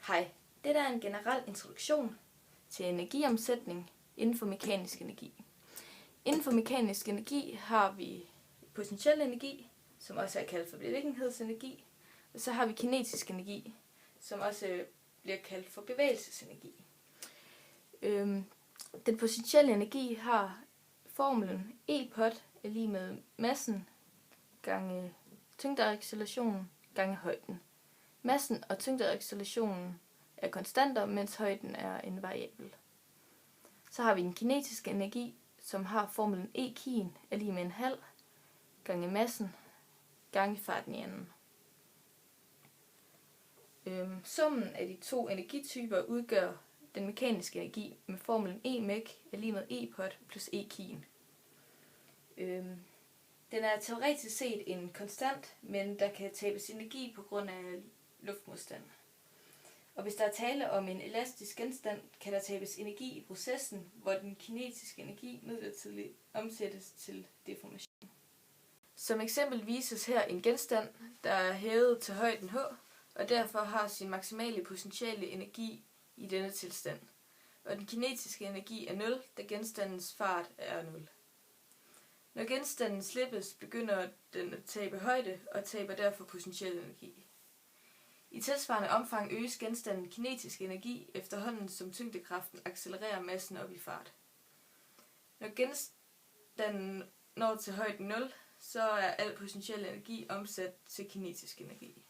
Hej, det er en generel introduktion til energiomsætning inden for mekanisk energi. Inden for mekanisk energi har vi potentiel energi, som også er kaldt for bevægeligghedsenergi, og så har vi kinetisk energi, som også bliver kaldt for bevægelsesenergi. Den potentielle energi har formlen E-pot er lige med massen gange tyngdeaccelerationen gange højden. Massen og tyngdeaccelerationen er konstanter, mens højden er en variabel. Så har vi den kinetiske energi, som har formlen E-kin er lige med en halv gange massen gange farten i anden. Summen af de to energityper udgør den mekaniske energi med formlen E-mech er lige med E-pot plus E-kin. Den er teoretisk set en konstant, men der kan tabes energi på grund af luftmodstand. Og hvis der er tale om en elastisk genstand, kan der tabes energi i processen, hvor den kinetiske energi midlertidigt omsættes til deformation. Som eksempel vises her en genstand, der er hævet til højden h, og derfor har sin maksimale potentielle energi i denne tilstand. Og den kinetiske energi er 0, da genstandens fart er 0. Når genstanden slippes, begynder den at tabe højde og taber derfor potentiel energi. I tilsvarende omfang øges genstandens kinetiske energi efterhånden som tyngdekraften accelererer massen op i fart. Når genstanden når til højden 0, så er al potentiel energi omsat til kinetisk energi.